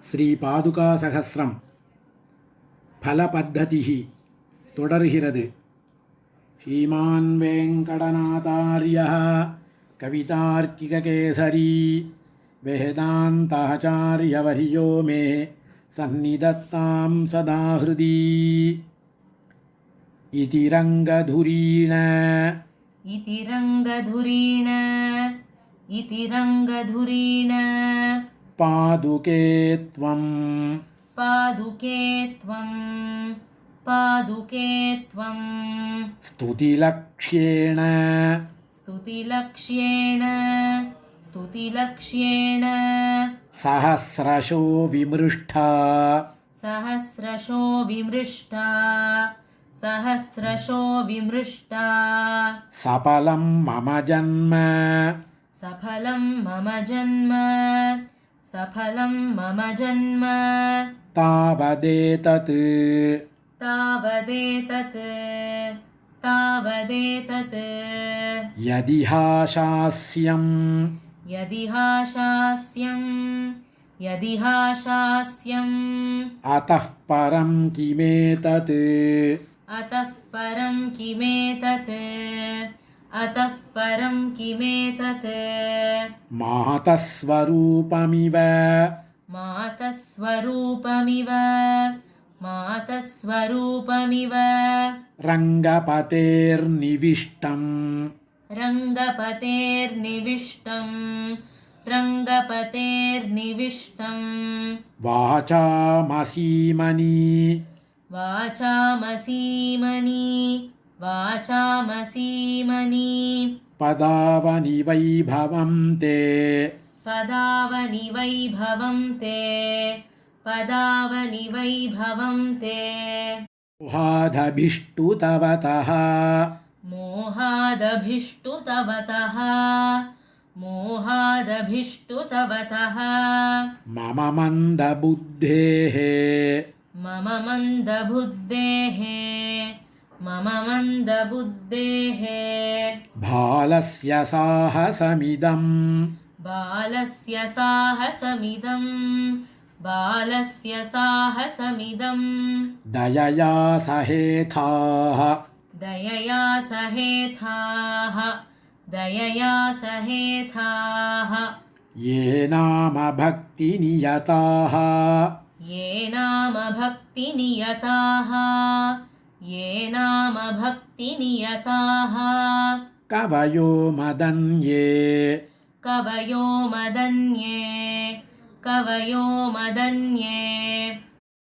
ஸ்ரீபாதுகாசகஸ்ரம் பலபத்ததிஹி தொடர்கிறது. ஸ்ரீமான் வேங்கடநாதார்யः கவிதார்க்கிககேசரி வேதாந்தாச்சார்யவர்யோ மே சந்நிதத்தாம் சதா ஹ்ருதி. இதி ரங்கதுரீண பாதுகே த்வம் ஸ்துதிலக்ஷ்யேண சஹஸ்ரஷோ விமிருஷ்டா சபலம் மம ஜன்ம தாவதேதத் யதிஹாசாஸ்யம் அतः பரம் கிமேதத் மாதஸ்வரூபமிவ ரங்கபதேர்நிவிஷ்டம் வாசாமசீமனி பதாவனி வைபவம் தே மோஹாதபிஷ்டு தவதः மம மந்தபுத்தேः பாலஸ்ய சாஹசமிதம் தயயா சஹேதாः ये नाम भक्तिनियताः कवयो मदन्ये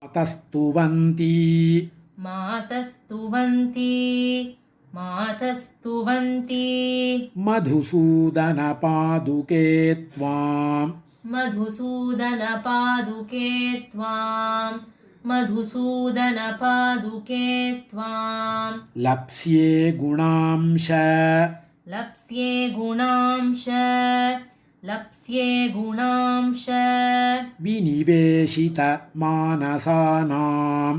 मातस्तुवन्ति मधुसूदनपादुके त्वाम् लप्स्ये गुणांश विनिवेशित मानसानां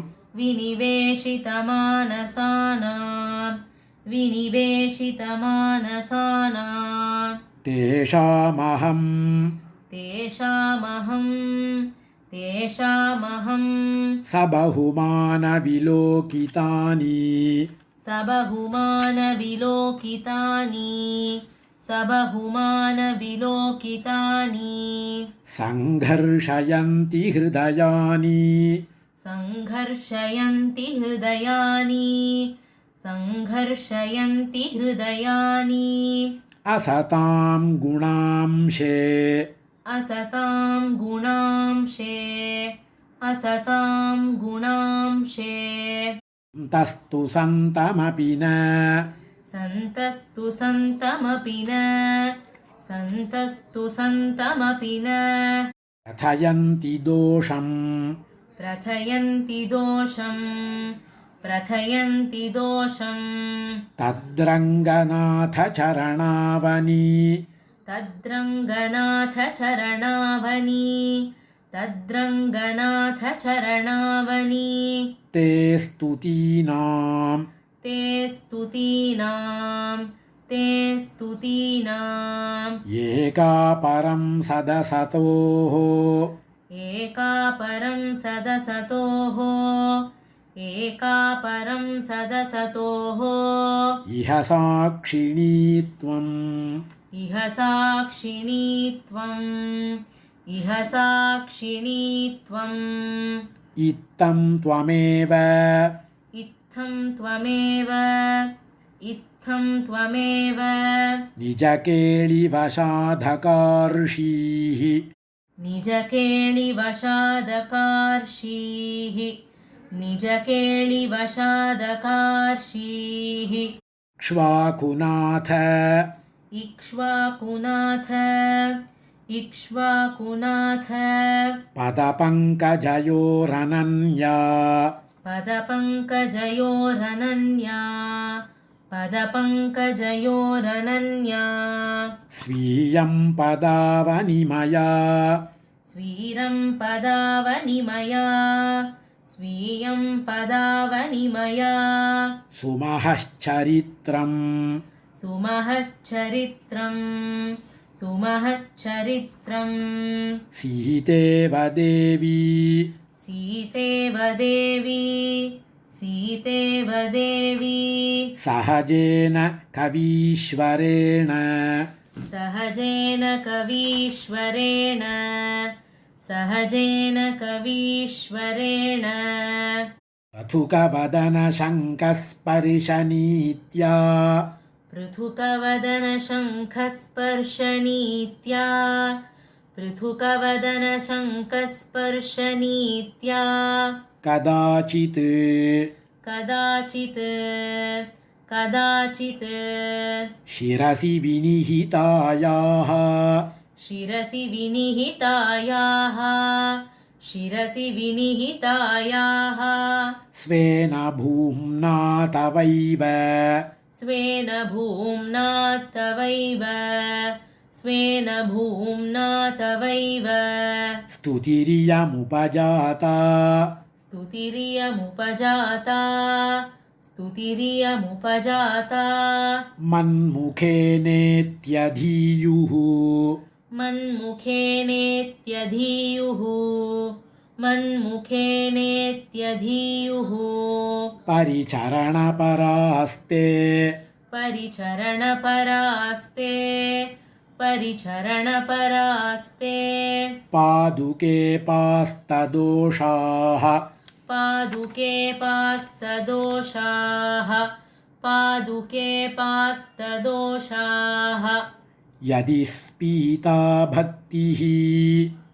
तेषामहं सबहुमानविलोकितानि संघर्षयन्ति हृदयानि असतां गुणांशे तस्तु सन्तमपि न प्रथयन्ति दोषं तद्रङ्गनाथ चरणावनि ते स्तुतीनां एका परं सदसतोः एकापरं सदसतोः एकापरं सदसतोः इह साक्षिणी त्वम् इह साक्षिणी त्वम् इह साक्षिणी त्वम् इत्थं त्वमेव इत्थं त्वमेव इत्थं त्वमेव निजकेळिवशाधकार्षीः निजकेळिवशादकार्षीः निजकेळिवशादकार्षीः क्ष्वाकुनाथ इक्ष्वाकुनाथ इक्ष्वाकुनाथ पदपङ्कजयोरनन्या पदपङ्कजयोरनन्या पदपङ्कजयोरनन्या स्वीयं पदावनिमया स्वीरं पदावनिमया स्वीयं पदावनिमया सुमहश्चरित्रम् सुमहच्चरित्रम् सुमहच्चरित्रम् सीतेव देवी सीतेव देवी सीतेव देवी सहजेन कवीश्वरेण सहजेन कवीश्वरेण सहजेन कवीश्वरेण पृथुकवदनशङ्कस्पर्शनीत्या पृथुकवदनशङ्खस्पर्शनीत्या पृथुकवदनशङ्खस्पर्शनीत्या कदाचित् कदाचित् कदाचित् शिरसि विनिहितायाः शिरसि विनिहितायाः शिरसि विनिहितायाः स्वेन भूम्ना तवैव स्वेन भूम्ना तवैव स्वेन भूम्ना तवैव स्तुतिरियमुपजाता स्तुतिरियमुपजाता स्तुतिरियमुपजाता मन्मुखेनेत्यधीयुः मन्मुखेनेत्यधीयुः मन्मुखेनेत्यधीयुः परिचरणपरास्ते परिचरणपरास्ते परिचरणपरास्ते पादुके पास्तदोषाः पादुके पास्तदोषाः पादुके पास्तदोषाः यदि स्पीता भक्तिः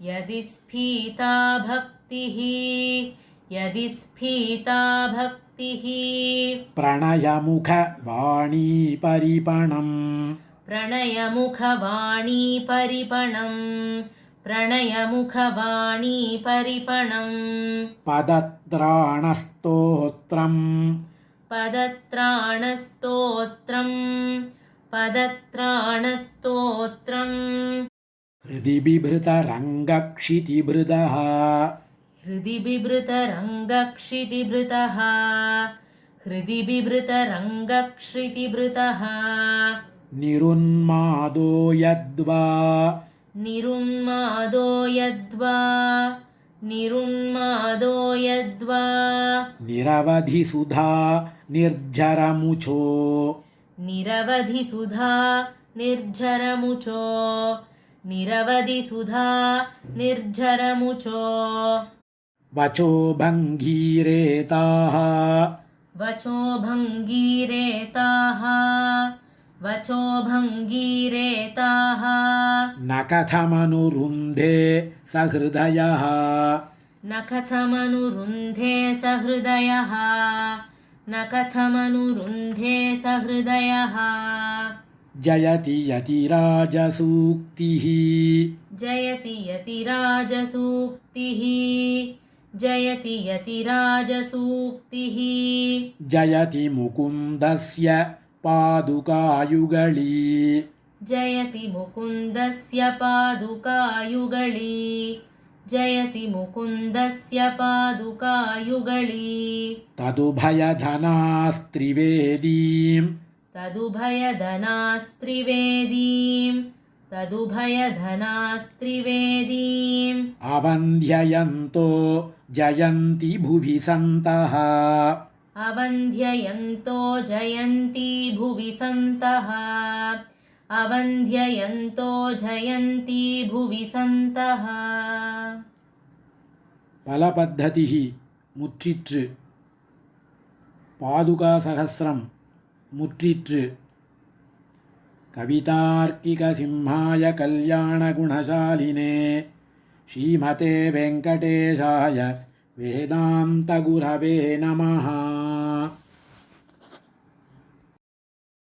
यदि स्फीता भक्तिः यदि स्फीता भक्तिः प्रणयमुखवाणी परिपणम् प्रणयमुखवाणी परिपणम् प्रणयमुखवाणी परिपणम् पदत्राणस्तोत्रम् पदत्राणस्तोत्रम् पदत्राणस्तोत्रम् हृदि बिभृतरङ्गक्षितिभृदः हृदि बिभृतरङ्गक्षितिभृतः हृदि बिभृतरङ्गक्षितिभृतः निरुन्मादो यद्वा निरुन्मादो यद्वा निरुन्मादो यद्वा निरवधिसुधा निर्झरमुचो निरवधिसुधा निर्झरमुचो निरवधिसुधा निर्झरमुचो वचो भङ्गीरेताः वचो भङ्गीरेताः वचो भङ्गीरेताः न कथमनुरुन्धे सहृदयः न कथमनुरुन्धे सहृदयः न कथमनुरुन्धे सहृदयः जयति यतिराजसूक्तिः जयति यतिराजसूक्तिः जयति यतिराजसूक्तिः जयति मुकुन्दस्य पादुकायुगळी जयति मुकुन्दस्य पादुकायुगळी जयति मुकुन्दस्य पादुकायुगळी तदुभयधनास्त्रिवेदीम् तदुभयधनास्त्रिवेदीं तदुभयधनास्त्रिवेदीम् अवन्ध्ययन्तो जयन्ति भुवि सन्तः अवन्ध्ययन्तो जयन्ती भुवि सन्तः अवन्ध्ययन्तो जयन्ती भुवि सन्तः பலபத்ததிः முற்றிற்று பாதுகாசகஸ்ரம் முற்றிற்று கவிதார்க்கிகசிம்ஹாய கல்யாணகுணசாலினே ஸ்ரீமதே வெங்கடேஷாய வேதாந்தகுரவே நமः.